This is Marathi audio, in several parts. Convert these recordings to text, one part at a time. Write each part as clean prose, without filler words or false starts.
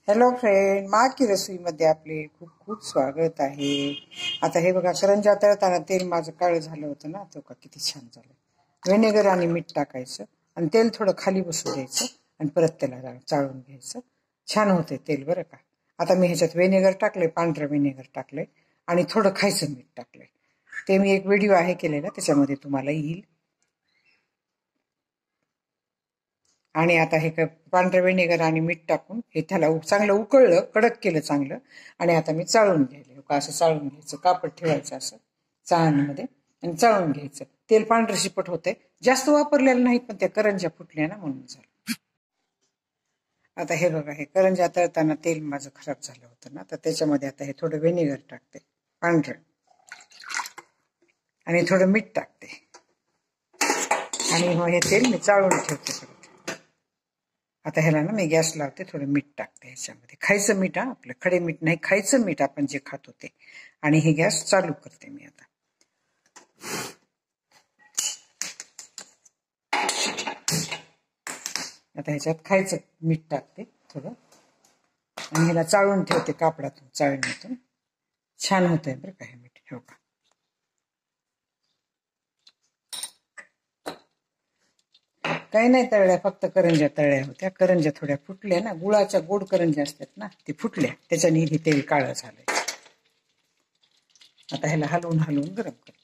हॅलो फ्रेंड, मा की रसोईमध्ये आपले खूप खूप स्वागत आहे. आता हे बघा, करंज्या तळताना तेल माझं काळं झालं होतं ना, तो का किती छान झालं. व्हिनेगर आणि मीठ टाकायचं आणि तेल थोडं खाली बसू द्यायचं आणि परत त्याला चाळून घ्यायचं. छान होते तेल बरं का. आता मी ह्याच्यात व्हिनेगर टाकले, पांढरं व्हिनेगर टाकले आणि थोडं खायचं मीठ टाकलंय. ते मी एक व्हिडिओ आहे केलेला, त्याच्यामध्ये तुम्हाला येईल. आणि आता हे पांढरं व्हिनेगर आणि मीठ टाकून हे त्याला चांगलं उकळलं, कडक केलं चांगलं. आणि आता मी चाळून घ्यायला असं चाळून घ्यायचं, कापड ठेवायचं असं चाळणीमध्ये आणि चाळून घ्यायचं. तेल पांढरं शिपट होते, जास्त वापरलेलं नाही, पण त्या करंज्या फुटल्या ना म्हणून झालं. आता हे बघा, हे करंज्या तळताना तेल माझं खराब झालं होतं ना, तर त्याच्यामध्ये आता हे थोडं व्हिनेगर टाकते पांढरं आणि थोडं मीठ टाकते आणि हे तेल मी चाळून ठेवते सगळं. आता ह्याला ना मी गॅस लावते, थोडं मीठ टाकते ह्याच्यामध्ये, खायचं मीठ, आपलं खडे मीठ नाही, खायचं मीठ आपण जे खातो ते. आणि हे गॅस चालू करते मी आता. आता ह्याच्यात खायचं मीठ टाकते थोडं आणि ह्याला चाळून ठेवते कापडातून, चाळणीतून. छान होतंय बरं का हे मीठ. हो का, काही नाही तळल्या, फक्त करंज्या तळल्या होत्या. करंज्या थोड्या फुटल्या ना, गुळाच्या गोड करंज्या असतात ना, ते फुटल्या, त्याच्याने हे तेल काळं झालंय. आता ह्याला हलवून हलवून गरम करते.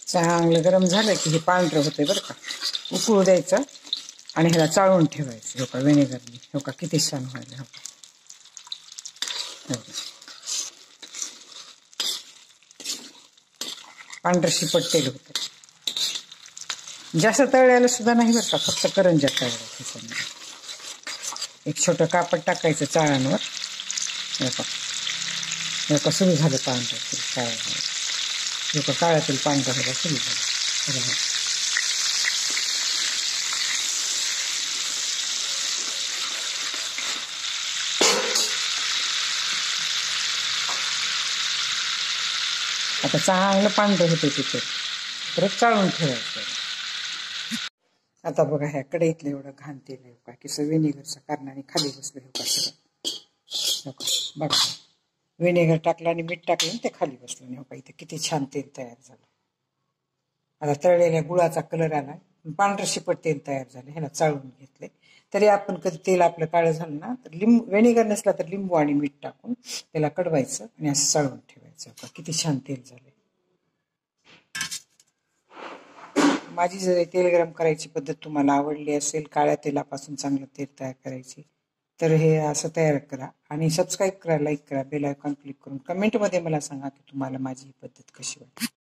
चांगलं गरम झालं की हे पांढरं होतंय बरं का. उकळू द्यायचं आणि ह्याला चाळून ठेवायचं. हो का, व्हिनेगरने. हो का, किती छान व्हायला. हो का, पांढरं शिपट तेल होतं. जास्त तळल्याला सुद्धा नाही बरं का, फक्त करंज्या तळल्या त्याच्यामध्ये. एक छोटं कापड टाकायचं चाळणवर. हो का, सुरू झालं पांढरं तेल काळं झालं. हो का, काळं तेल पांढरं व्हायला सुरू झालं. आता चांगलं पांढरं होतं तिथे, परत चाळून ठेवायचं. आता बघा, ह्या कढईतलं एवढं घाण तेल आहे का, की व्हिनेगरच्या कारणाने खाली बसलं. हो का सगळं. हो का, बघा, व्हिनेगर टाकलं आणि मीठ टाकलं आणि ते खाली बसलं नाही. हो का, इथे किती छान तेल तयार झालं. आता तळलेल्या गुळाचा कलर आला, पांढरं शिपट तेल तयार झालं. ह्याला चाळून घेतले. तरी आपण कधी तेल आपलं काळं झालं ना, तर व्हिनेगर नसला तर लिंबू आणि मीठ टाकून त्याला कडवायचं आणि असं चाळून ठेवायचं. का किती छान तेल झालं. माझी जर तेल गरम करायची पद्धत तुम्हाला आवडली असेल, काळ्या तेलापासून चांगलं तेल तयार करायची, तर हे असं तयार करा आणि सबस्क्राईब करा, लाईक करा, बेल आयकॉन क्लिक करून कमेंटमध्ये मला सांगा की तुम्हाला माझी ही पद्धत कशी वाटली.